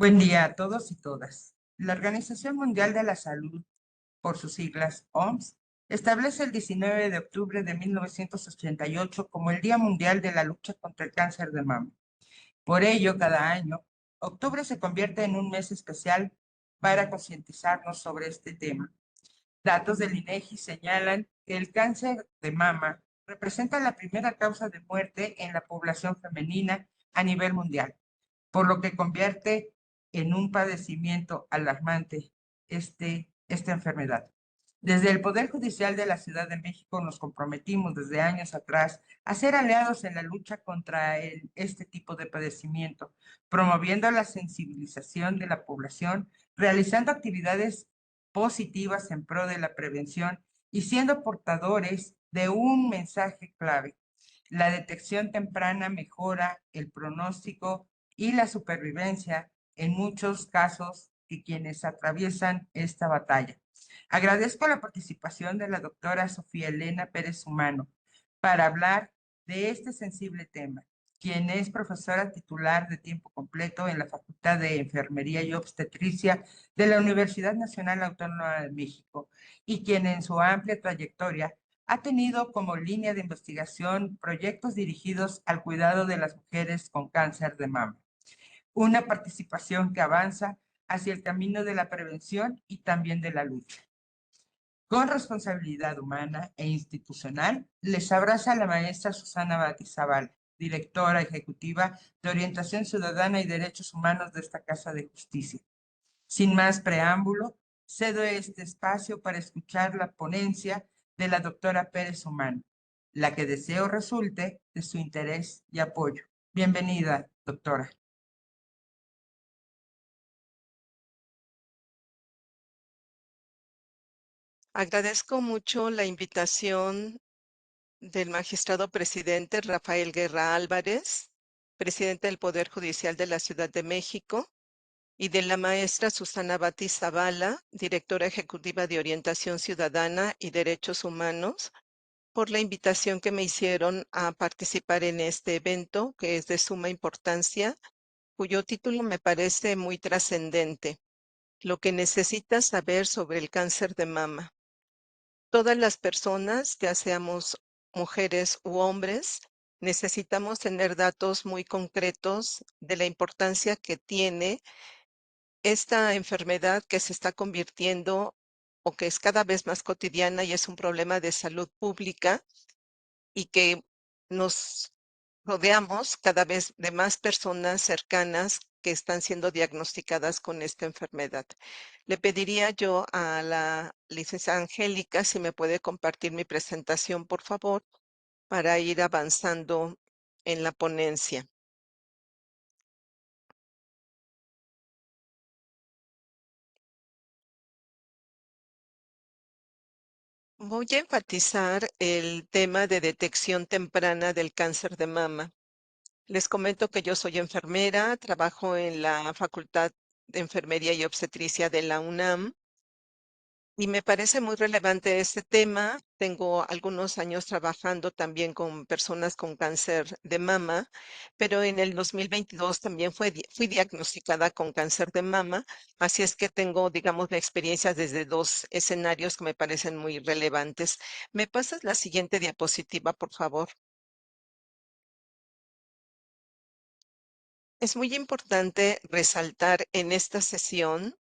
Buen día a todos y todas. La Organización Mundial de la Salud, por sus siglas OMS, establece el 19 de octubre de 1988 como el Día Mundial de la Lucha contra el Cáncer de Mama. Por ello, cada año, octubre se convierte en un mes especial para concientizarnos sobre este tema. Datos del INEGI señalan que el cáncer de mama representa la primera causa de muerte en la población femenina a nivel mundial, por lo que convierte en un padecimiento alarmante esta enfermedad. Desde el Poder Judicial de la Ciudad de México nos comprometimos desde años atrás a ser aliados en la lucha contra este tipo de padecimiento, promoviendo la sensibilización de la población, realizando actividades positivas en pro de la prevención y siendo portadores de un mensaje clave. La detección temprana mejora el pronóstico y la supervivencia en muchos casos de quienes atraviesan esta batalla. Agradezco la participación de la doctora Sofía Elena Pérez Humano para hablar de este sensible tema, quien es profesora titular de tiempo completo en la Facultad de Enfermería y Obstetricia de la Universidad Nacional Autónoma de México y quien en su amplia trayectoria ha tenido como línea de investigación proyectos dirigidos al cuidado de las mujeres con cáncer de mama. Una participación que avanza hacia el camino de la prevención y también de la lucha. Con responsabilidad humana e institucional, les abraza la maestra Susana Batizabal, directora ejecutiva de Orientación Ciudadana y Derechos Humanos de esta Casa de Justicia. Sin más preámbulo, cedo este espacio para escuchar la ponencia de la doctora Pérez Humano, la que deseo resulte de su interés y apoyo. Bienvenida, doctora. Agradezco mucho la invitación del magistrado presidente Rafael Guerra Álvarez, presidente del Poder Judicial de la Ciudad de México, y de la maestra Susana Batiz Zavala, directora ejecutiva de Orientación Ciudadana y Derechos Humanos, por la invitación que me hicieron a participar en este evento, que es de suma importancia, cuyo título me parece muy trascendente: lo que necesitas saber sobre el cáncer de mama. Todas las personas, ya seamos mujeres u hombres, necesitamos tener datos muy concretos de la importancia que tiene esta enfermedad que se está convirtiendo o que es cada vez más cotidiana y es un problema de salud pública, y que nos rodeamos cada vez de más personas cercanas que están siendo diagnosticadas con esta enfermedad. Le pediría yo a la licenciada Angélica si me puede compartir mi presentación, por favor, para ir avanzando en la ponencia. Voy a enfatizar el tema de detección temprana del cáncer de mama. Les comento que yo soy enfermera, trabajo en la Facultad de Enfermería y Obstetricia de la UNAM. Y me parece muy relevante este tema. Tengo algunos años trabajando también con personas con cáncer de mama, pero en el 2022 también fui diagnosticada con cáncer de mama, así es que tengo, digamos, la experiencia desde dos escenarios que me parecen muy relevantes. ¿Me pasas la siguiente diapositiva, por favor? Es muy importante resaltar en esta sesión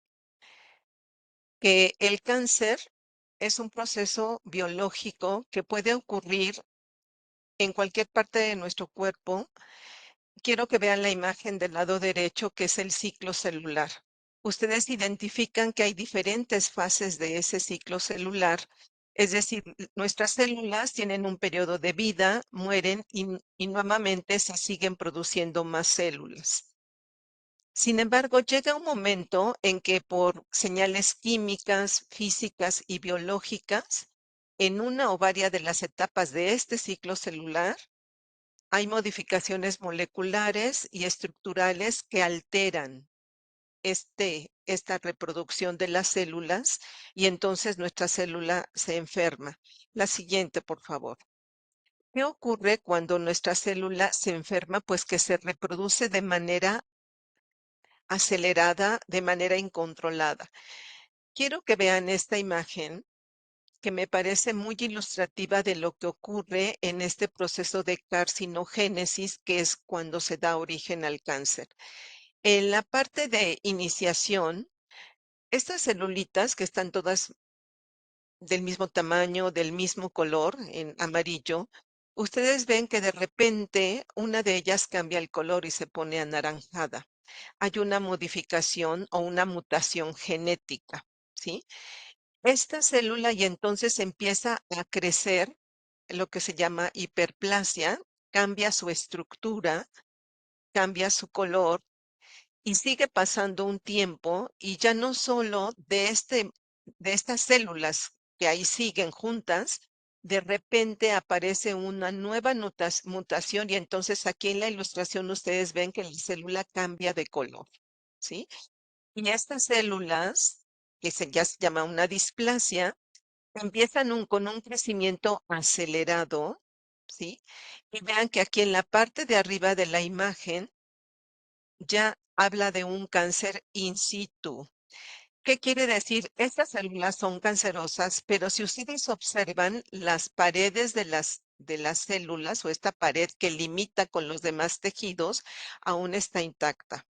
que el cáncer es un proceso biológico que puede ocurrir en cualquier parte de nuestro cuerpo. Quiero que vean la imagen del lado derecho, que es el ciclo celular. Ustedes identifican que hay diferentes fases de ese ciclo celular, es decir, nuestras células tienen un periodo de vida, mueren y nuevamente se siguen produciendo más células. Sin embargo, llega un momento en que por señales químicas, físicas y biológicas, en una o varias de las etapas de este ciclo celular, hay modificaciones moleculares y estructurales que alteran esta reproducción de las células, y entonces nuestra célula se enferma. La siguiente, por favor. ¿Qué ocurre cuando nuestra célula se enferma? Pues que se reproduce de manera acelerada de manera incontrolada. Quiero que vean esta imagen que me parece muy ilustrativa de lo que ocurre en este proceso de carcinogénesis, que es cuando se da origen al cáncer. En la parte de iniciación, estas celulitas que están todas del mismo tamaño, del mismo color, en amarillo, ustedes ven que de repente una de ellas cambia el color y se pone anaranjada. Hay una modificación o una mutación genética, ¿sí? Esta célula y entonces empieza a crecer lo que se llama hiperplasia, cambia su estructura, cambia su color y sigue pasando un tiempo y ya no solo de estas células que ahí siguen juntas, de repente aparece una nueva mutación y entonces aquí en la ilustración ustedes ven que la célula cambia de color, ¿sí? Y estas células, ya se llama una displasia, empiezan con un crecimiento acelerado, ¿sí? Y vean que aquí en la parte de arriba de la imagen ya habla de un cáncer in situ. ¿Qué quiere decir? Estas células son cancerosas, pero si ustedes observan las paredes de las células o esta pared que limita con los demás tejidos, aún está intacta.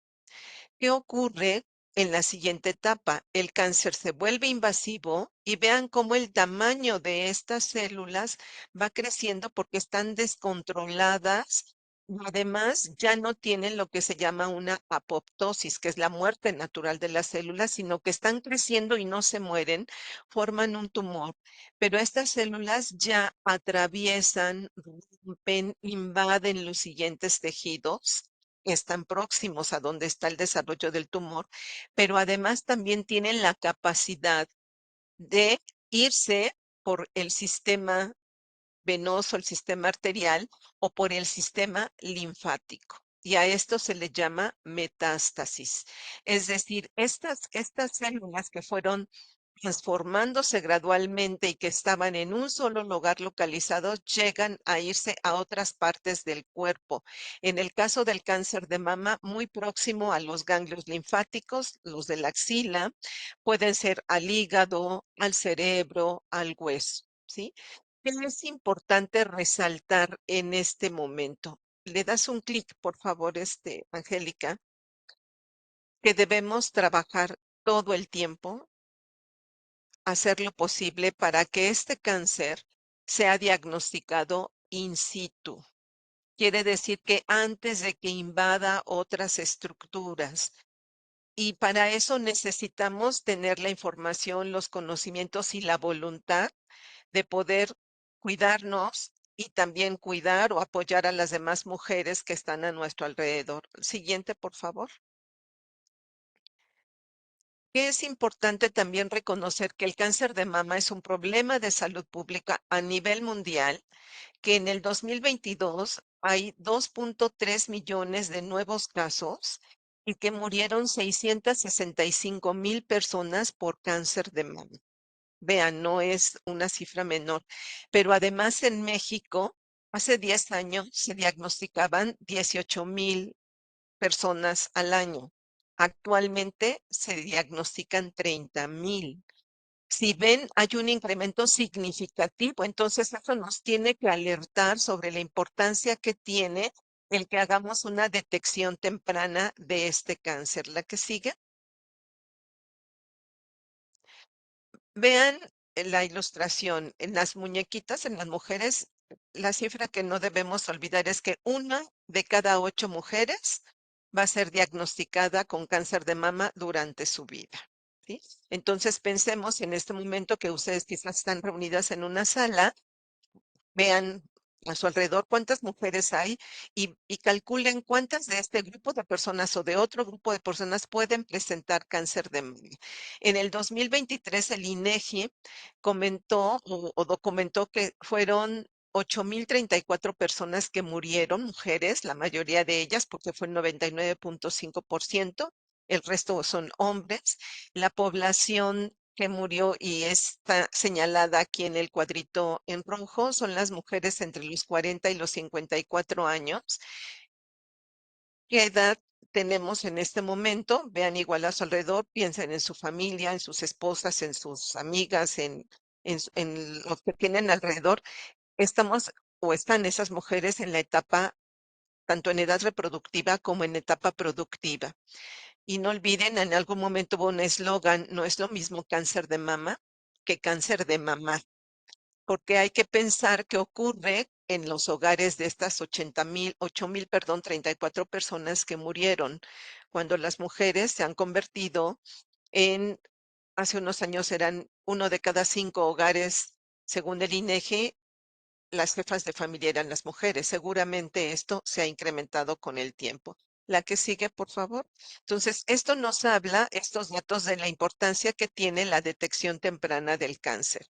¿Qué ocurre en la siguiente etapa? El cáncer se vuelve invasivo y vean cómo el tamaño de estas células va creciendo porque están descontroladas y además ya no tienen lo que se llama una apoptosis, que es la muerte natural de las células, sino que están creciendo y no se mueren, forman un tumor. Pero estas células ya atraviesan, rompen, invaden los siguientes tejidos, están próximos a donde está el desarrollo del tumor, pero además también tienen la capacidad de irse por el sistema venoso, el sistema arterial o por el sistema linfático. Y a esto se le llama metástasis. Es decir, estas células que fueron transformándose gradualmente y que estaban en un solo lugar localizado, llegan a irse a otras partes del cuerpo. En el caso del cáncer de mama, muy próximo a los ganglios linfáticos, los de la axila, pueden ser al hígado, al cerebro, al hueso, ¿sí? ¿Qué es importante resaltar en este momento? Le das un clic, por favor, Angélica, que debemos trabajar todo el tiempo, hacer lo posible para que este cáncer sea diagnosticado in situ. Quiere decir que antes de que invada otras estructuras. Y para eso necesitamos tener la información, los conocimientos y la voluntad de poder cuidarnos y también cuidar o apoyar a las demás mujeres que están a nuestro alrededor. Siguiente, por favor. Que es importante también reconocer que el cáncer de mama es un problema de salud pública a nivel mundial, que en el 2022 hay 2.3 millones de nuevos casos y que murieron 665,000 personas por cáncer de mama. Vean, no es una cifra menor. Pero además en México, hace 10 años se diagnosticaban 18,000 personas al año. Actualmente se diagnostican 30,000. Si ven, hay un incremento significativo, entonces eso nos tiene que alertar sobre la importancia que tiene el que hagamos una detección temprana de este cáncer. La que sigue. Vean la ilustración en las muñequitas, en las mujeres, la cifra que no debemos olvidar es que 1 de cada 8 mujeres va a ser diagnosticada con cáncer de mama durante su vida, ¿sí? Entonces pensemos en este momento que ustedes quizás están reunidas en una sala. Vean a su alrededor cuántas mujeres hay y calculen cuántas de este grupo de personas o de otro grupo de personas pueden presentar cáncer de mama. En el 2023, el INEGI comentó o documentó que fueron 8,034 personas que murieron, mujeres, la mayoría de ellas, porque fue el 99.5%, el resto son hombres. La población que murió y está señalada aquí en el cuadrito en rojo son las mujeres entre los 40 y los 54 años. ¿Qué edad tenemos en este momento, vean igual a su alrededor, piensen en su familia, en sus esposas, en sus amigas, en los que tienen alrededor. Estamos o están esas mujeres en la etapa, tanto en edad reproductiva como en etapa productiva. Y no olviden, en algún momento hubo un eslogan, no es lo mismo cáncer de mama que cáncer de mamá, porque hay que pensar qué ocurre en los hogares de estas 8,000, perdón, 34 personas que murieron, cuando las mujeres se han convertido en, hace unos años eran 1 de cada 5 hogares, según el INEGI, las jefas de familia eran las mujeres. Seguramente esto se ha incrementado con el tiempo. La que sigue, por favor. Entonces, esto nos habla, estos datos, de la importancia que tiene la detección temprana del cáncer.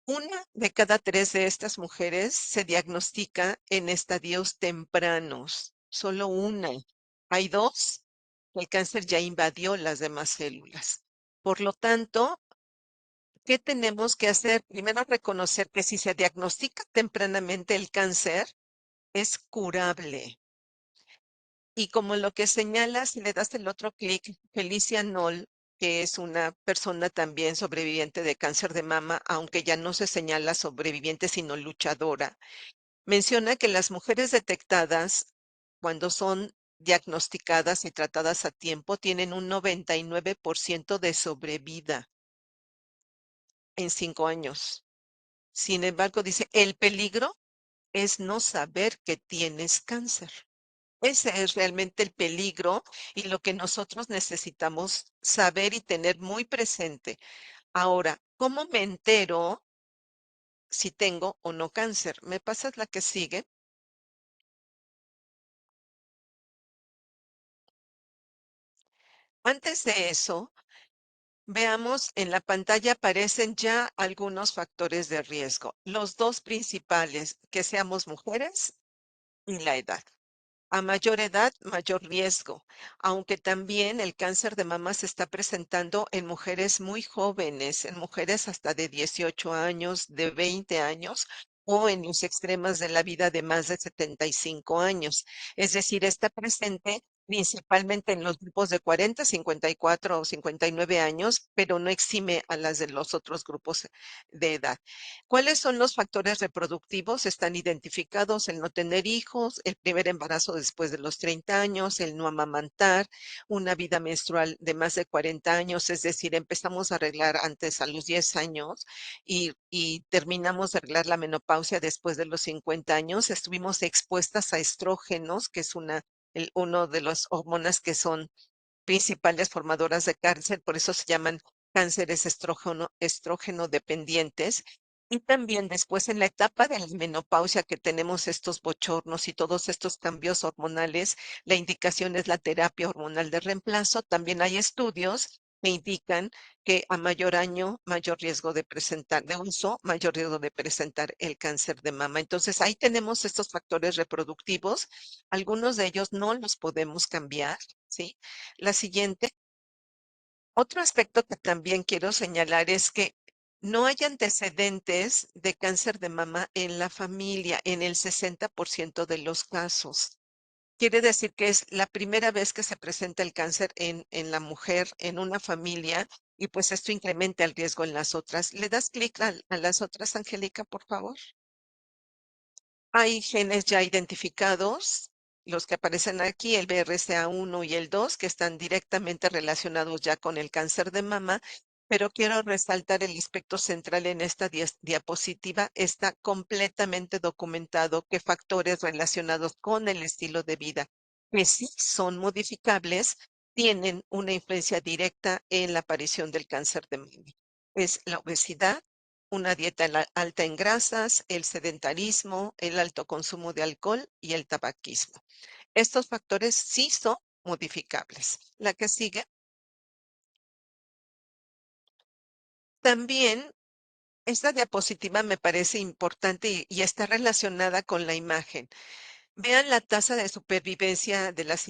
1 de cada 3 de estas mujeres se diagnostica en estadios tempranos, solo una. Hay dos, el cáncer ya invadió las demás células. Por lo tanto, ¿qué tenemos que hacer? Primero, reconocer que si se diagnostica tempranamente el cáncer, es curable. Y como lo que señala, si le das el otro clic, Felicia Knoll, que es una persona también sobreviviente de cáncer de mama, aunque ya no se señala sobreviviente, sino luchadora, menciona que las mujeres detectadas, cuando son diagnosticadas y tratadas a tiempo, tienen un 99% de sobrevida en 5 años. Sin embargo, dice, el peligro es no saber que tienes cáncer. Ese es realmente el peligro y lo que nosotros necesitamos saber y tener muy presente. Ahora, ¿cómo me entero si tengo o no cáncer? ¿Me pasas la que sigue? Antes de eso, veamos en la pantalla aparecen ya algunos factores de riesgo. Los dos principales, que seamos mujeres y la edad. A mayor edad, mayor riesgo, aunque también el cáncer de mama se está presentando en mujeres muy jóvenes, en mujeres hasta de 18 años, de 20 años o en los extremos de la vida de más de 75 años. Es decir, está presente principalmente en los grupos de 40, 54 o 59 años, pero no exime a las de los otros grupos de edad. ¿Cuáles son los factores reproductivos? Están identificados: el no tener hijos, el primer embarazo después de los 30 años, el no amamantar, una vida menstrual de más de 40 años, es decir, empezamos a arreglar antes a los 10 años y terminamos de arreglar la menopausia después de los 50 años. Estuvimos expuestas a estrógenos, que es uno de las hormonas que son principales formadoras de cáncer, por eso se llaman cánceres estrógeno dependientes. Y también después en la etapa de la menopausia, que tenemos estos bochornos y todos estos cambios hormonales, la indicación es la terapia hormonal de reemplazo. También hay estudios que indican que a mayor año, mayor riesgo de presentar, de uso, mayor riesgo de presentar el cáncer de mama. Entonces ahí tenemos estos factores reproductivos. Algunos de ellos no los podemos cambiar, ¿sí? La siguiente. Otro aspecto que también quiero señalar es que no hay antecedentes de cáncer de mama en la familia en el 60% de los casos. Quiere decir que es la primera vez que se presenta el cáncer en la mujer, en una familia, y pues esto incrementa el riesgo en las otras. ¿Le das clic a las otras, Angélica, por favor? Hay genes ya identificados, los que aparecen aquí, el BRCA1 y el 2, que están directamente relacionados ya con el cáncer de mama, pero quiero resaltar el aspecto central en esta diapositiva. Está completamente documentado que factores relacionados con el estilo de vida, que sí son modificables, tienen una influencia directa en la aparición del cáncer de mama. Es la obesidad, una dieta alta en grasas, el sedentarismo, el alto consumo de alcohol y el tabaquismo. Estos factores sí son modificables. La que sigue. También esta diapositiva me parece importante y está relacionada con la imagen. Vean la tasa de supervivencia de las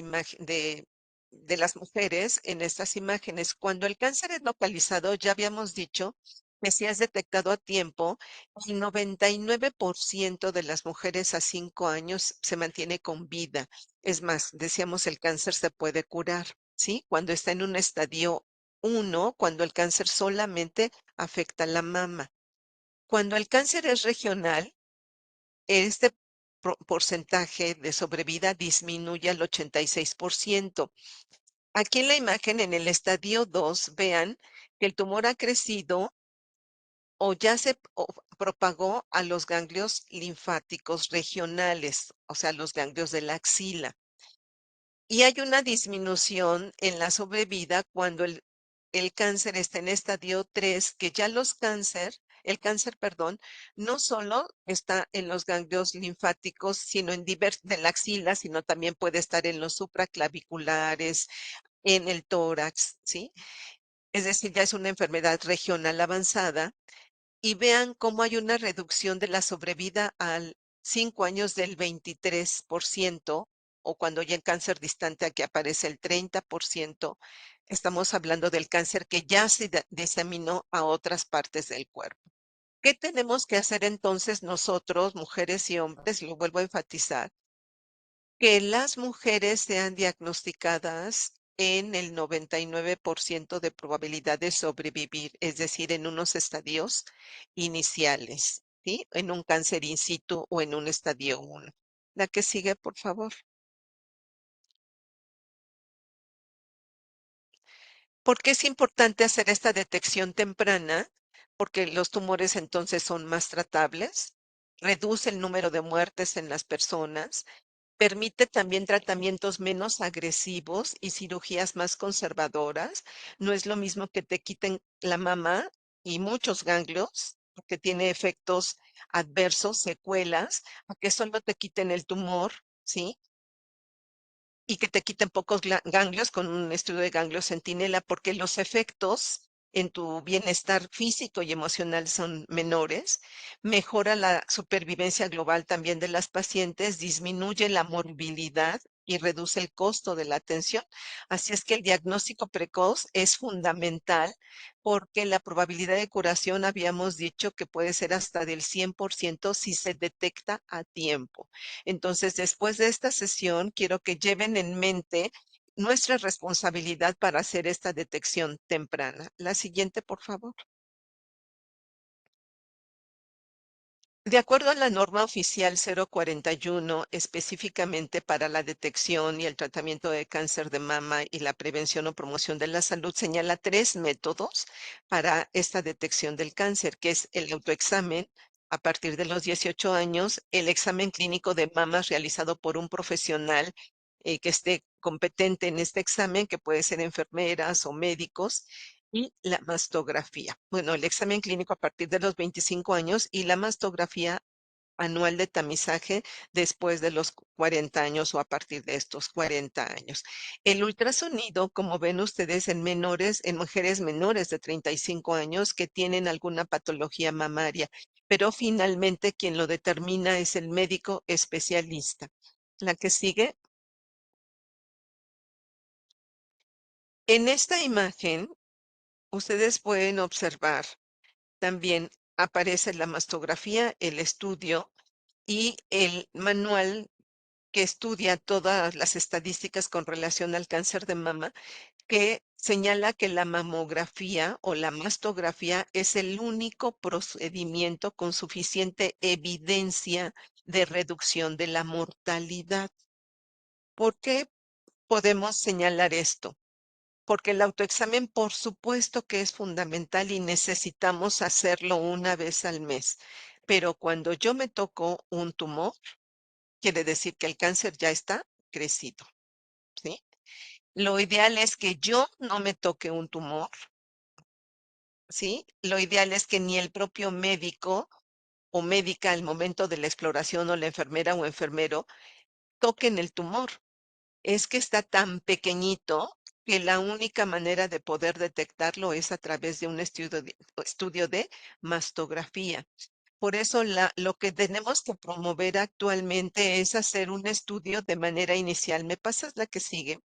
mujeres en estas imágenes. Cuando el cáncer es localizado, ya habíamos dicho que si es detectado a tiempo, el 99% de las mujeres a 5 años se mantiene con vida. Es más, decíamos, el cáncer se puede curar, ¿sí? Cuando está en un estadio 1, cuando el cáncer solamente afecta la mama. Cuando el cáncer es regional, este porcentaje de sobrevida disminuye al 86%. Aquí en la imagen, en el estadio 2, vean que el tumor ha crecido o ya propagó a los ganglios linfáticos regionales, o sea, los ganglios de la axila. Y hay una disminución en la sobrevida cuando el cáncer está en estadio 3, que ya el cáncer, perdón, no solo está en los ganglios linfáticos, sino de la axila, sino también puede estar en los supraclaviculares, en el tórax, ¿sí? Es decir, ya es una enfermedad regional avanzada y vean cómo hay una reducción de la sobrevida al 5 años del 23%, o cuando ya en cáncer distante aquí aparece el 30%, estamos hablando del cáncer que ya se diseminó a otras partes del cuerpo. ¿Qué tenemos que hacer entonces nosotros, mujeres y hombres? Lo vuelvo a enfatizar, que las mujeres sean diagnosticadas en el 99% de probabilidad de sobrevivir, es decir, en unos estadios iniciales, ¿sí? En un cáncer in situ o en un estadio 1. La que sigue, por favor. ¿Por qué es importante hacer esta detección temprana? Porque los tumores entonces son más tratables, reduce el número de muertes en las personas, permite también tratamientos menos agresivos y cirugías más conservadoras. No es lo mismo que te quiten la mama y muchos ganglios, porque tiene efectos adversos, secuelas, a que solo te quiten el tumor, ¿sí? Y que te quiten pocos ganglios con un estudio de ganglios centinela, porque los efectos en tu bienestar físico y emocional son menores, mejora la supervivencia global también de las pacientes, disminuye la morbilidad y reduce el costo de la atención. Así es que el diagnóstico precoz es fundamental porque la probabilidad de curación habíamos dicho que puede ser hasta del 100% si se detecta a tiempo. Entonces, después de esta sesión, quiero que lleven en mente nuestra responsabilidad para hacer esta detección temprana. La siguiente, por favor. De acuerdo a la norma oficial 041, específicamente para la detección y el tratamiento de cáncer de mama y la prevención o promoción de la salud, señala 3 métodos para esta detección del cáncer, que es el autoexamen a partir de los 18 años, el examen clínico de mamas realizado por un profesional que esté competente en este examen, que puede ser enfermeras o médicos, y la mastografía. Bueno, el examen clínico a partir de los 25 años y la mastografía anual de tamizaje después de los 40 años o a partir de estos 40 años. El ultrasonido, como ven ustedes en menores, en mujeres menores de 35 años que tienen alguna patología mamaria, pero finalmente quien lo determina es el médico especialista. La que sigue. En esta imagen, ustedes pueden observar también aparece la mastografía, el estudio y el manual que estudia todas las estadísticas con relación al cáncer de mama, que señala que la mamografía o la mastografía es el único procedimiento con suficiente evidencia de reducción de la mortalidad. ¿Por qué podemos señalar esto? Porque el autoexamen, por supuesto que es fundamental y necesitamos hacerlo una vez al mes. Pero cuando yo me toco un tumor, quiere decir que el cáncer ya está crecido, ¿sí? Lo ideal es que yo no me toque un tumor, ¿sí? Lo ideal es que ni el propio médico o médica al momento de la exploración o la enfermera o enfermero toquen el tumor. Es que está tan pequeñito que la única manera de poder detectarlo es a través de un estudio de mastografía. Por eso lo que tenemos que promover actualmente es hacer un estudio de manera inicial. ¿Me pasas la que sigue?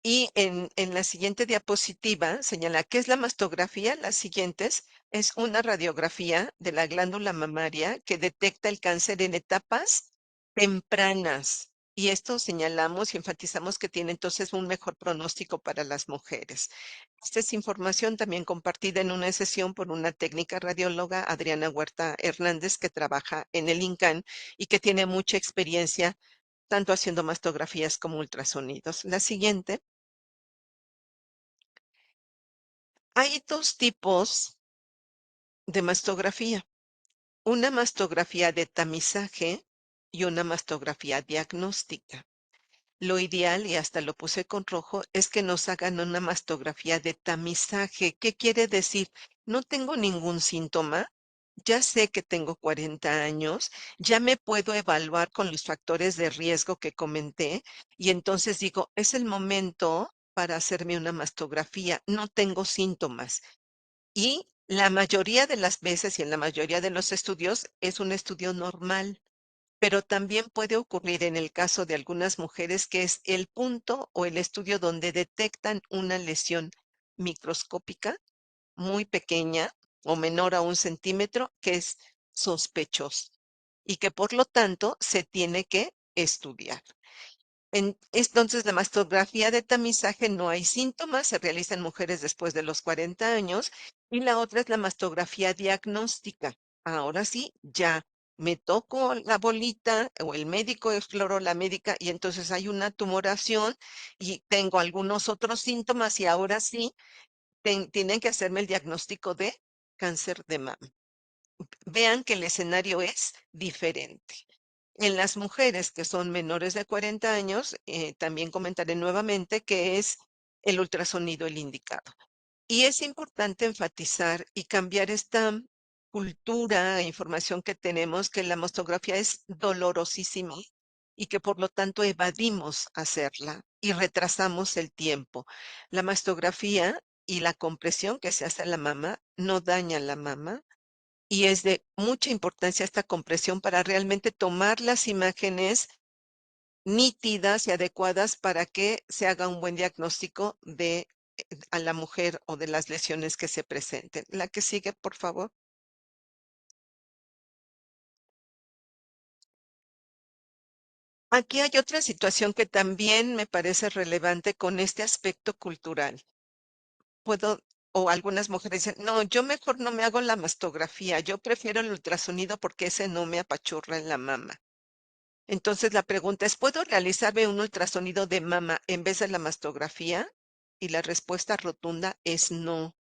Y en la siguiente diapositiva señala qué es la mastografía. Las siguientes es una radiografía de la glándula mamaria que detecta el cáncer en etapas tempranas. Y esto señalamos y enfatizamos que tiene entonces un mejor pronóstico para las mujeres. Esta es información también compartida en una sesión por una técnica radióloga, Adriana Huerta Hernández, que trabaja en el INCAN y que tiene mucha experiencia tanto haciendo mastografías como ultrasonidos. La siguiente. Hay dos tipos de mastografía, una mastografía de tamizaje y una mastografía diagnóstica. Lo ideal, y hasta lo puse con rojo, es que nos hagan una mastografía de tamizaje. ¿Qué quiere decir? No tengo ningún síntoma, ya sé que tengo 40 años, ya me puedo evaluar con los factores de riesgo que comenté y entonces digo, es el momento para hacerme una mastografía, no tengo síntomas. Y la mayoría de las veces y en la mayoría de los estudios es un estudio normal, pero también puede ocurrir en el caso de algunas mujeres que es el punto o el estudio donde detectan una lesión microscópica muy pequeña o menor a 1 centímetro que es sospechoso y que por lo tanto se tiene que estudiar. Entonces, la mastografía de tamizaje no hay síntomas, se realiza en mujeres después de los 40 años y la otra es la mastografía diagnóstica. Ahora sí, ya me toco la bolita o el médico exploró la médica y entonces hay una tumoración y tengo algunos otros síntomas y ahora sí tienen que hacerme el diagnóstico de cáncer de mama. Vean que el escenario es diferente. En las mujeres que son menores de 40 años, también comentaré nuevamente que es el ultrasonido el indicado. Y es importante enfatizar y cambiar esta cultura e información que tenemos que la mastografía es dolorosísima y que por lo tanto evadimos hacerla y retrasamos el tiempo. La mastografía y la compresión que se hace a la mama no daña la mama, y es de mucha importancia esta compresión para realmente tomar las imágenes nítidas y adecuadas para que se haga un buen diagnóstico de a la mujer o de las lesiones que se presenten. La que sigue, por favor. Aquí hay otra situación que también me parece relevante con este aspecto cultural. Puedo, o algunas mujeres dicen, no, yo mejor no me hago la mastografía, yo prefiero el ultrasonido porque ese no me apachurra en la mama. Entonces la pregunta es, ¿puedo realizarme un ultrasonido de mama en vez de la mastografía? Y la respuesta rotunda es no,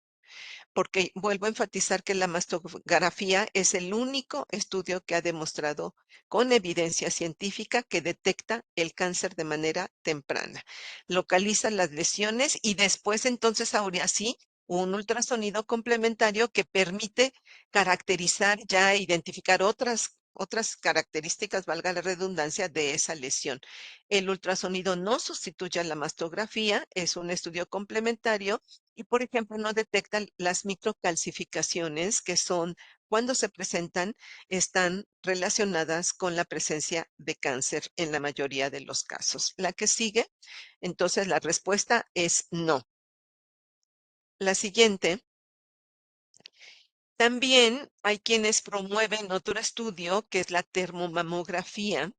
porque vuelvo a enfatizar que la mastografía es el único estudio que ha demostrado con evidencia científica que detecta el cáncer de manera temprana. Localiza las lesiones y después entonces ahora sí un ultrasonido complementario que permite caracterizar ya, identificar otras características, valga la redundancia, de esa lesión. El ultrasonido no sustituye a la mastografía, es un estudio complementario y, por ejemplo, no detectan las microcalcificaciones que son, cuando se presentan, están relacionadas con la presencia de cáncer en la mayoría de los casos. La que sigue, entonces la respuesta es no. La siguiente, también hay quienes promueven otro estudio que es la termomamografía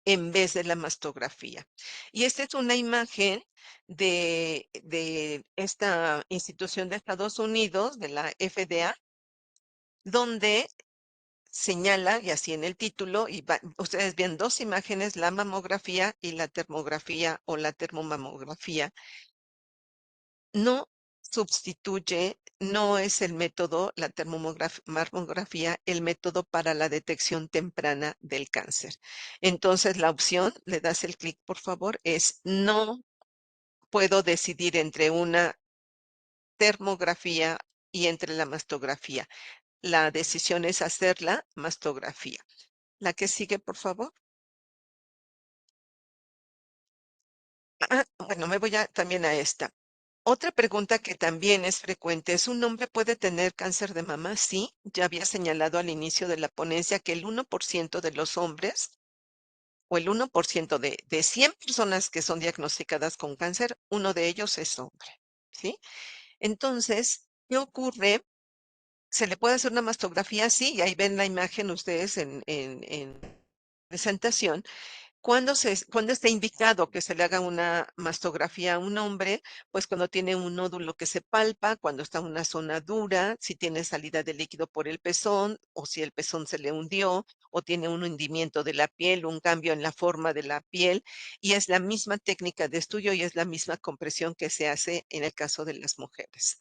en vez de la mastografía. Y esta es una imagen de esta institución de Estados Unidos, de la FDA, donde señala, y así en el título, y ustedes ven dos imágenes, la mamografía y la termografía o la termomamografía. No sustituye, no es el método, la termomamografía, el método para la detección temprana del cáncer. Entonces, la opción, le das el clic, por favor, es no puedo decidir entre una termografía y entre la mastografía. La decisión es hacer la mastografía. La que sigue, por favor. Bueno, me voy también a esta. Otra pregunta que también es frecuente es, ¿un hombre puede tener cáncer de mama? Sí, ya había señalado al inicio de la ponencia que el 1% de los hombres o el 1% de 100 personas que son diagnosticadas con cáncer, uno de ellos es hombre, ¿sí? Entonces, ¿qué ocurre? ¿Se le puede hacer una mastografía? Sí, y ahí ven la imagen ustedes en presentación. ¿Cuándo está indicado que se le haga una mastografía a un hombre? Pues cuando tiene un nódulo que se palpa, cuando está en una zona dura, si tiene salida de líquido por el pezón o si el pezón se le hundió o tiene un hundimiento de la piel, un cambio en la forma de la piel. Y es la misma técnica de estudio y es la misma compresión que se hace en el caso de las mujeres.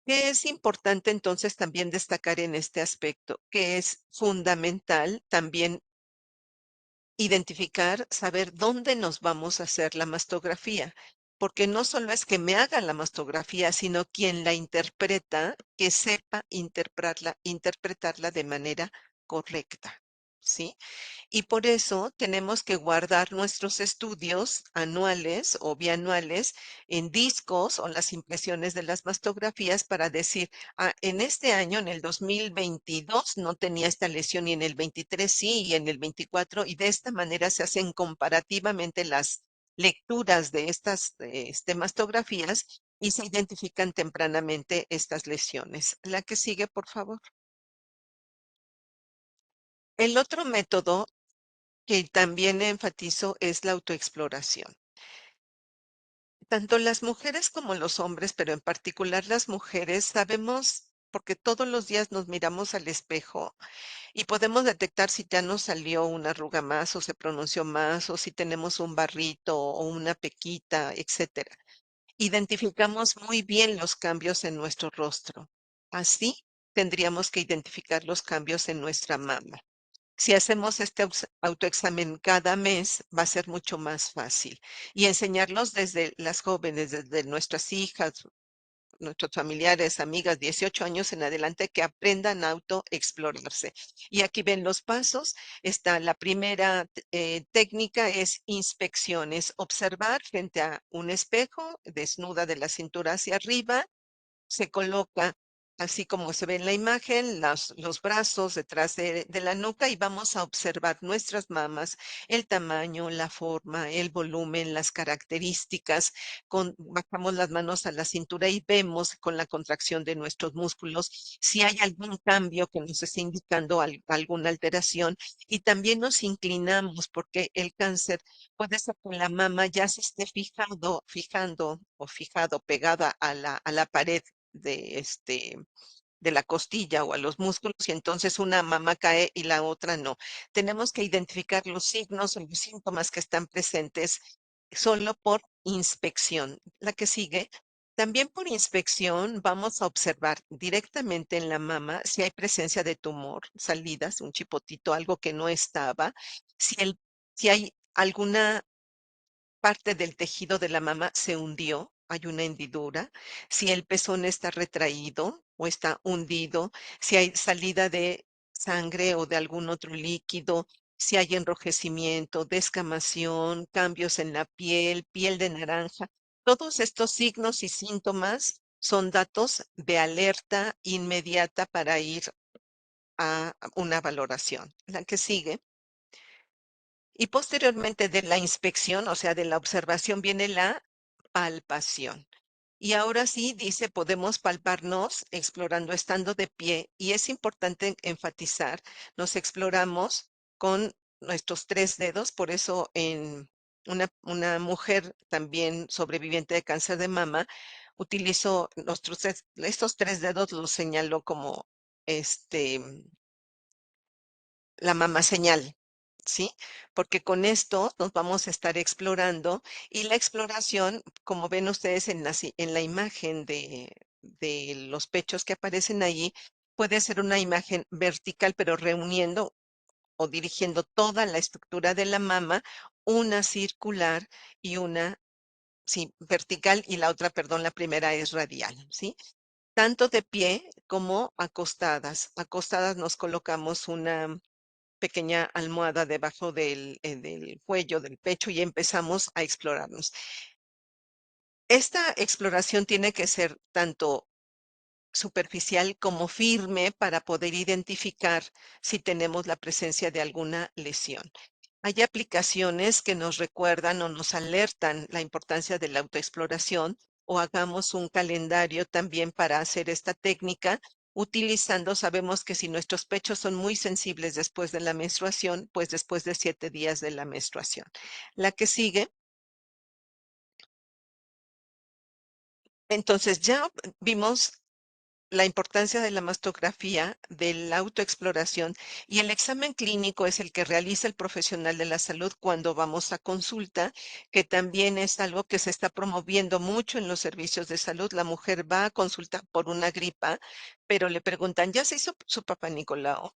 ¿Qué es importante entonces también destacar en este aspecto? Que es fundamental también identificar, saber dónde nos vamos a hacer la mastografía, porque no solo es que me hagan la mastografía, sino quien la interpreta, que sepa interpretarla de manera correcta, ¿sí? Y por eso tenemos que guardar nuestros estudios anuales o bianuales en discos o las impresiones de las mastografías para decir, "Ah, en este año, en el 2022, no tenía esta lesión y en el 23 sí y en el 24", y de esta manera se hacen comparativamente las lecturas de estas mastografías y se identifican tempranamente estas lesiones. La que sigue, por favor. El otro método que también enfatizo es la autoexploración. Tanto las mujeres como los hombres, pero en particular las mujeres, sabemos, porque todos los días nos miramos al espejo y podemos detectar si ya nos salió una arruga más o se pronunció más o si tenemos un barrito o una pequita, etcétera. Identificamos muy bien los cambios en nuestro rostro. Así tendríamos que identificar los cambios en nuestra mama. Si hacemos este autoexamen cada mes, va a ser mucho más fácil. Y enseñarlos desde las jóvenes, desde nuestras hijas, nuestros familiares, amigas, 18 años en adelante, que aprendan a autoexplorarse. Y aquí ven los pasos. Está la primera técnica es inspecciones, observar frente a un espejo, desnuda de la cintura hacia arriba, se coloca así como se ve en la imagen, los brazos detrás de la nuca y vamos a observar nuestras mamas, el tamaño, la forma, el volumen, las características. Bajamos las manos a la cintura y vemos con la contracción de nuestros músculos si hay algún cambio que nos esté indicando alguna alteración. Y también nos inclinamos porque el cáncer puede ser que la mama ya se esté fijando o fijado pegada a la pared de la costilla o a los músculos y entonces una mama cae y la otra no. Tenemos que identificar los signos o los síntomas que están presentes solo por inspección. La que sigue. También por inspección vamos a observar directamente en la mama si hay presencia de tumor, salidas, un chipotito, algo que no estaba, si hay alguna parte del tejido de la mama se hundió, hay una hendidura, si el pezón está retraído o está hundido, si hay salida de sangre o de algún otro líquido, si hay enrojecimiento, descamación, cambios en la piel, piel de naranja. Todos estos signos y síntomas son datos de alerta inmediata para ir a una valoración. La que sigue. Y posteriormente de la inspección, o sea, de la observación, viene la palpación. Y ahora sí, dice, podemos palparnos explorando estando de pie. Y es importante enfatizar, nos exploramos con nuestros tres dedos, por eso en una mujer también sobreviviente de cáncer de mama, utilizó estos tres dedos, los señaló como este la mamá señal, ¿sí? Porque con esto nos vamos a estar explorando y la exploración, como ven ustedes en la imagen de los pechos que aparecen allí, puede ser una imagen vertical, pero reuniendo o dirigiendo toda la estructura de la mama, una circular y una, sí, vertical y la otra, perdón, la primera es radial, ¿sí? Tanto de pie como acostadas. Acostadas nos colocamos una pequeña almohada debajo del cuello, del pecho y empezamos a explorarnos. Esta exploración tiene que ser tanto superficial como firme para poder identificar si tenemos la presencia de alguna lesión. Hay aplicaciones que nos recuerdan o nos alertan la importancia de la autoexploración o hagamos un calendario también para hacer esta técnica. Utilizando, sabemos que si nuestros pechos son muy sensibles después de la menstruación, pues después de 7 días de la menstruación. La que sigue, entonces ya vimos la importancia de la mastografía, de la autoexploración y el examen clínico es el que realiza el profesional de la salud cuando vamos a consulta, que también es algo que se está promoviendo mucho en los servicios de salud. La mujer va a consulta por una gripa, pero le preguntan, ¿ya se hizo su papá Nicolau?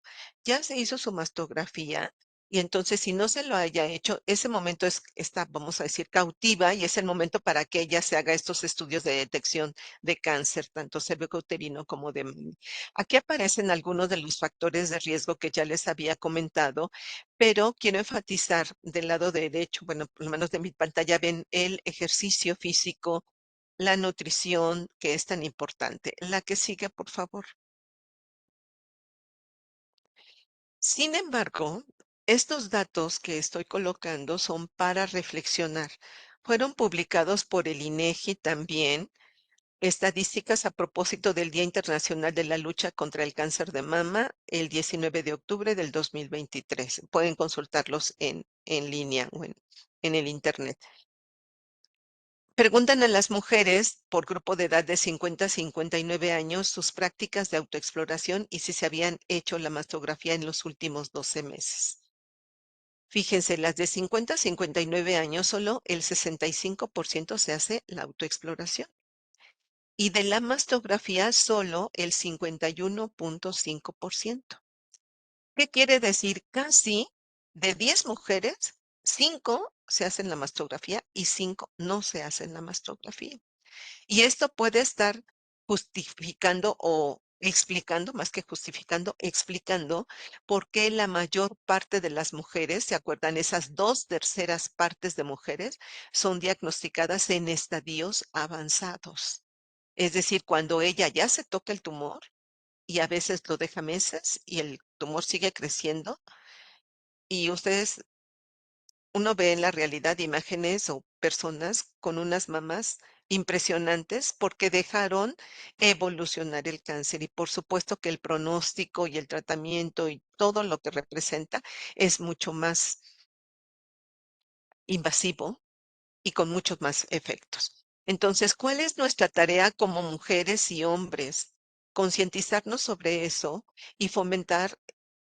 ¿Ya se hizo su mastografía? Y entonces, si no se lo haya hecho, ese momento está, vamos a decir, cautiva y es el momento para que ella se haga estos estudios de detección de cáncer, tanto cervicouterino como de mama. Aquí aparecen algunos de los factores de riesgo que ya les había comentado, pero quiero enfatizar del lado derecho, bueno, por lo menos de mi pantalla ven el ejercicio físico, la nutrición, que es tan importante. La que sigue, por favor. Sin embargo, estos datos que estoy colocando son para reflexionar. Fueron publicados por el INEGI también. Estadísticas a propósito del Día Internacional de la Lucha contra el Cáncer de Mama, el 19 de octubre del 2023. Pueden consultarlos en línea o en el Internet. Preguntan a las mujeres por grupo de edad de 50 a 59 años sus prácticas de autoexploración y si se habían hecho la mastografía en los últimos 12 meses. Fíjense, las de 50 a 59 años, solo el 65% se hace la autoexploración. Y de la mastografía solo el 51.5%. ¿Qué quiere decir? Casi de 10 mujeres, 5 se hacen la mastografía y 5 no se hacen la mastografía. Y esto puede estar justificando o explicando, más que justificando, explicando por qué la mayor parte de las mujeres, ¿se acuerdan? Esas 2/3 partes de mujeres son diagnosticadas en estadios avanzados. Es decir, cuando ella ya se toca el tumor y a veces lo deja meses y el tumor sigue creciendo y uno ve en la realidad imágenes o personas con unas mamas impresionantes porque dejaron evolucionar el cáncer y por supuesto que el pronóstico y el tratamiento y todo lo que representa es mucho más invasivo y con muchos más efectos. Entonces, ¿cuál es nuestra tarea como mujeres y hombres? Concientizarnos sobre eso y fomentar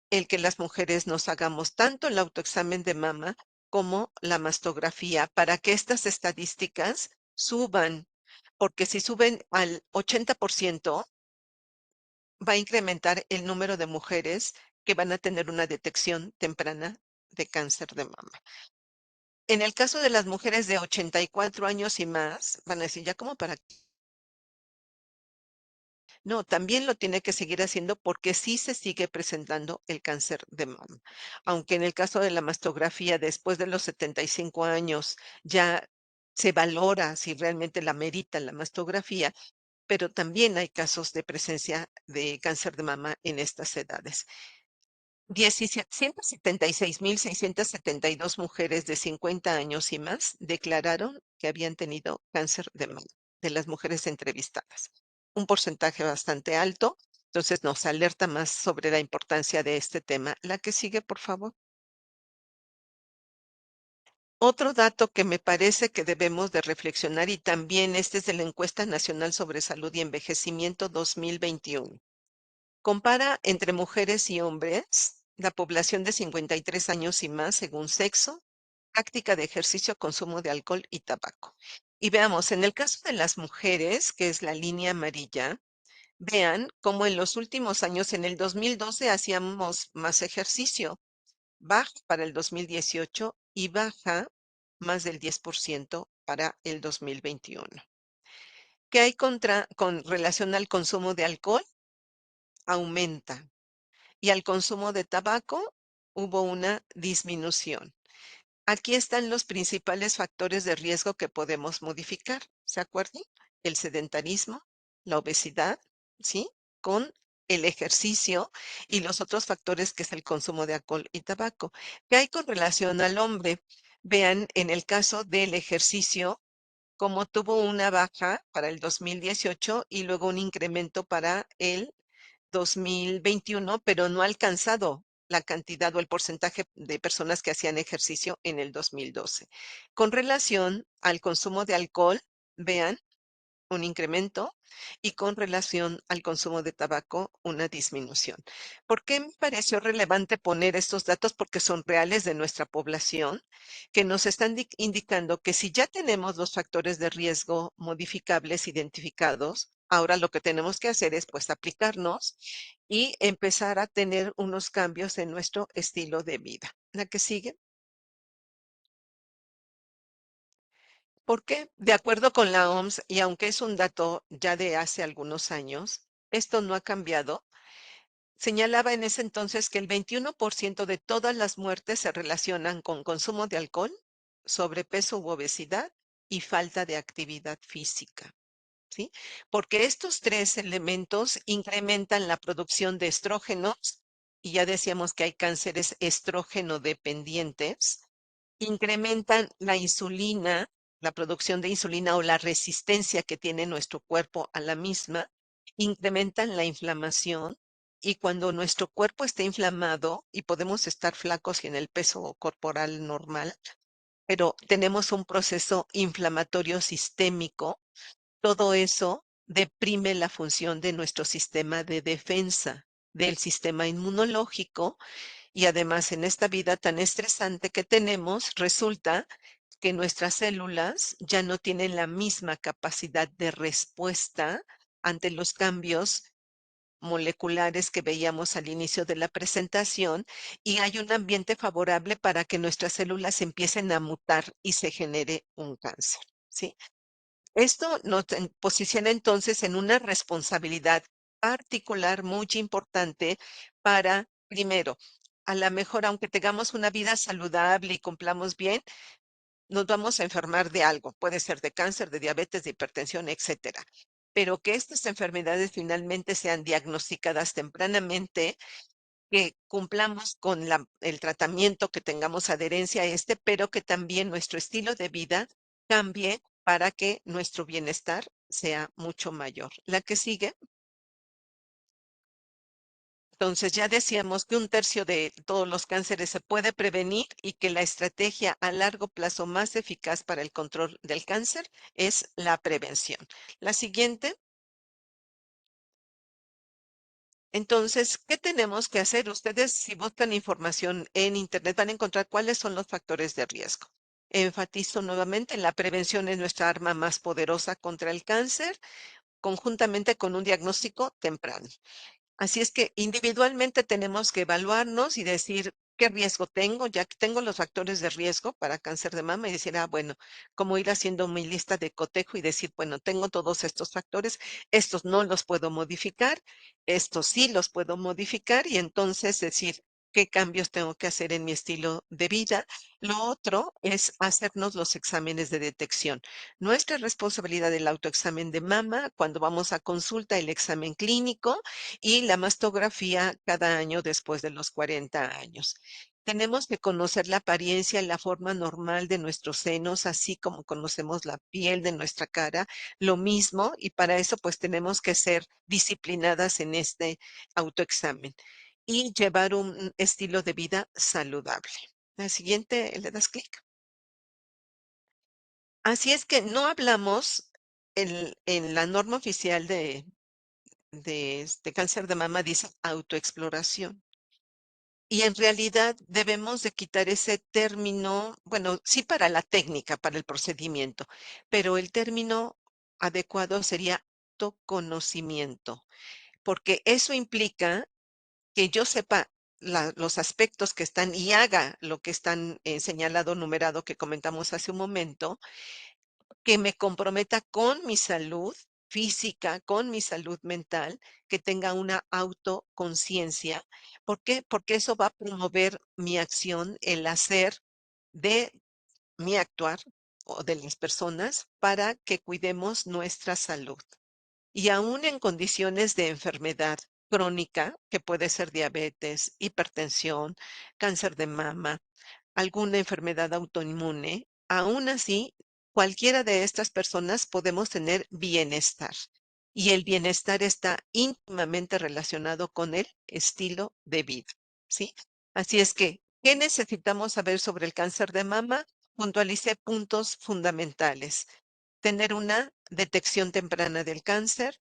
el que las mujeres nos hagamos tanto el autoexamen de mama como la mastografía para que estas estadísticas suban, porque si suben al 80%, va a incrementar el número de mujeres que van a tener una detección temprana de cáncer de mama. En el caso de las mujeres de 84 años y más, van a decir, ¿ya como para qué? No, también lo tiene que seguir haciendo porque sí se sigue presentando el cáncer de mama. Aunque en el caso de la mastografía, después de los 75 años, ya se valora si realmente la merita la mastografía, pero también hay casos de presencia de cáncer de mama en estas edades. 176.672 mujeres de 50 años y más declararon que habían tenido cáncer de mama, de las mujeres entrevistadas. Un porcentaje bastante alto, entonces nos alerta más sobre la importancia de este tema. La que sigue, por favor. Otro dato que me parece que debemos de reflexionar y también este es de la Encuesta Nacional sobre Salud y Envejecimiento 2021. Compara entre mujeres y hombres la población de 53 años y más según sexo, práctica de ejercicio, consumo de alcohol y tabaco. Y veamos, en el caso de las mujeres, que es la línea amarilla, vean cómo en los últimos años, en el 2012 hacíamos más ejercicio, baja para el 2018 y baja más del 10% para el 2021. ¿Qué hay con relación al consumo de alcohol? Aumenta. Y al consumo de tabaco hubo una disminución. Aquí están los principales factores de riesgo que podemos modificar. ¿Se acuerdan? El sedentarismo, la obesidad, ¿sí? Con el ejercicio y los otros factores que es el consumo de alcohol y tabaco. ¿Qué hay con relación al hombre? Vean, en el caso del ejercicio, cómo tuvo una baja para el 2018 y luego un incremento para el 2021, pero no ha alcanzado la cantidad o el porcentaje de personas que hacían ejercicio en el 2012. Con relación al consumo de alcohol, vean un incremento y con relación al consumo de tabaco, una disminución. ¿Por qué me pareció relevante poner estos datos? Porque son reales de nuestra población, que nos están indicando que si ya tenemos los factores de riesgo modificables identificados, ahora lo que tenemos que hacer es pues aplicarnos y empezar a tener unos cambios en nuestro estilo de vida. La que sigue. Porque, de acuerdo con la OMS, y aunque es un dato ya de hace algunos años, esto no ha cambiado, señalaba en ese entonces que el 21% de todas las muertes se relacionan con consumo de alcohol, sobrepeso u obesidad y falta de actividad física, ¿sí? Porque estos tres elementos incrementan la producción de estrógenos, y ya decíamos que hay cánceres estrógeno dependientes, incrementan la insulina, la producción de insulina o la resistencia que tiene nuestro cuerpo a la misma, incrementan la inflamación y cuando nuestro cuerpo está inflamado y podemos estar flacos y en el peso corporal normal, pero tenemos un proceso inflamatorio sistémico, todo eso deprime la función de nuestro sistema de defensa, del sistema inmunológico y además, en esta vida tan estresante que tenemos, resulta que nuestras células ya no tienen la misma capacidad de respuesta ante los cambios moleculares que veíamos al inicio de la presentación y hay un ambiente favorable para que nuestras células empiecen a mutar y se genere un cáncer, ¿sí? Esto nos posiciona entonces en una responsabilidad particular muy importante para, primero, a lo mejor aunque tengamos una vida saludable y cumplamos bien, nos vamos a enfermar de algo. Puede ser de cáncer, de diabetes, de hipertensión, etcétera. Pero que estas enfermedades finalmente sean diagnosticadas tempranamente, que cumplamos con el tratamiento, que tengamos adherencia a este, pero que también nuestro estilo de vida cambie para que nuestro bienestar sea mucho mayor. La que sigue. Entonces, ya decíamos que un tercio de todos los cánceres se puede prevenir y que la estrategia a largo plazo más eficaz para el control del cáncer es la prevención. La siguiente. Entonces, ¿qué tenemos que hacer? Ustedes, si buscan información en Internet, van a encontrar cuáles son los factores de riesgo. Enfatizo nuevamente, la prevención es nuestra arma más poderosa contra el cáncer, conjuntamente con un diagnóstico temprano. Así es que individualmente tenemos que evaluarnos y decir qué riesgo tengo, ya que tengo los factores de riesgo para cáncer de mama y decir, bueno, como ir haciendo mi lista de cotejo y decir, bueno, tengo todos estos factores, estos no los puedo modificar, estos sí los puedo modificar y entonces decir qué cambios tengo que hacer en mi estilo de vida. Lo otro es hacernos los exámenes de detección. Nuestra responsabilidad del autoexamen de mama, cuando vamos a consulta, el examen clínico y la mastografía cada año después de los 40 años. Tenemos que conocer la apariencia y la forma normal de nuestros senos, así como conocemos la piel de nuestra cara, lo mismo, y para eso pues tenemos que ser disciplinadas en este autoexamen y llevar un estilo de vida saludable. La siguiente, le das clic. Así es que no hablamos en la norma oficial de este cáncer de mama, dice autoexploración. Y en realidad debemos de quitar ese término, bueno, sí para la técnica, para el procedimiento, pero el término adecuado sería autoconocimiento, porque eso implica que yo sepa los aspectos que están y haga lo que están señalado, numerado, que comentamos hace un momento, que me comprometa con mi salud física, con mi salud mental, que tenga una autoconciencia. ¿Por qué? Porque eso va a promover mi acción, el hacer de mi actuar o de las personas para que cuidemos nuestra salud. Y aún en condiciones de enfermedad, crónica, que puede ser diabetes, hipertensión, cáncer de mama, alguna enfermedad autoinmune, aún así, cualquiera de estas personas podemos tener bienestar. Y el bienestar está íntimamente relacionado con el estilo de vida, ¿sí? Así es que, ¿qué necesitamos saber sobre el cáncer de mama? Puntualicé puntos fundamentales. Tener una detección temprana del cáncer,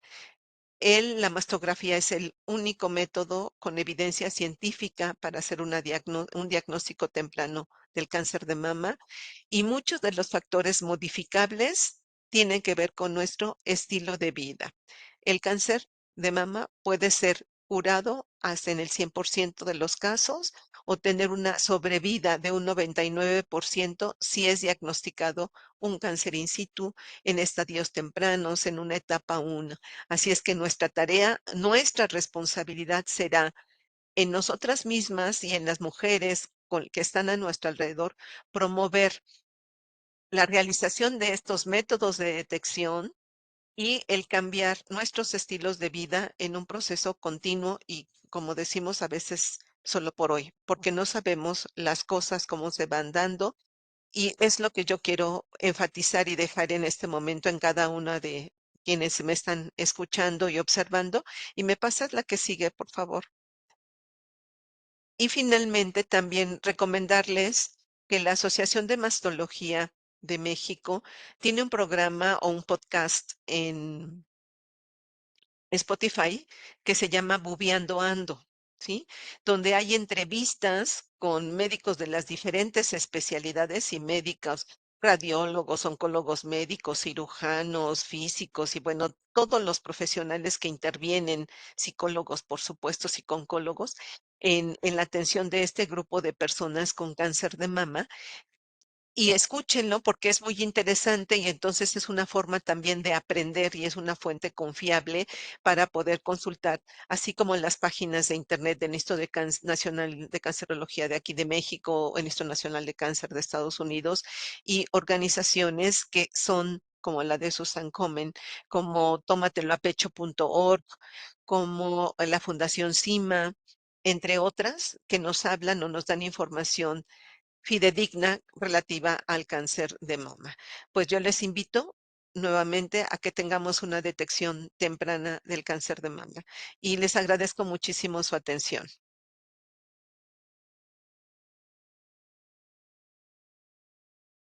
la mastografía es el único método con evidencia científica para hacer un diagnóstico temprano del cáncer de mama y muchos de los factores modificables tienen que ver con nuestro estilo de vida. El cáncer de mama puede ser curado hasta en el 100% de los casos o tener una sobrevida de un 99% si es diagnosticado un cáncer in situ en estadios tempranos, en una etapa 1. Así es que nuestra tarea, nuestra responsabilidad será en nosotras mismas y en las mujeres que están a nuestro alrededor, promover la realización de estos métodos de detección y el cambiar nuestros estilos de vida en un proceso continuo y, como decimos a veces, solo por hoy, porque no sabemos las cosas cómo se van dando y es lo que yo quiero enfatizar y dejar en este momento en cada una de quienes me están escuchando y observando. Y me pasas la que sigue, por favor. Y finalmente también recomendarles que la Asociación de Mastología de México tiene un programa o un podcast en Spotify que se llama Bubeando Ando, ¿sí? Donde hay entrevistas con médicos de las diferentes especialidades y médicos, radiólogos, oncólogos médicos, cirujanos, físicos y bueno, todos los profesionales que intervienen, psicólogos, por supuesto, psicooncólogos, en la atención de este grupo de personas con cáncer de mama y escúchenlo porque es muy interesante y entonces es una forma también de aprender y es una fuente confiable para poder consultar, así como en las páginas de internet del Instituto Nacional de Cancerología de aquí de México, o el Instituto Nacional de Cáncer de Estados Unidos y organizaciones que son como la de Susan Komen, como tómateloapecho.org, como la Fundación CIMA, entre otras, que nos hablan o nos dan información fidedigna relativa al cáncer de mama. Pues yo les invito nuevamente a que tengamos una detección temprana del cáncer de mama y les agradezco muchísimo su atención.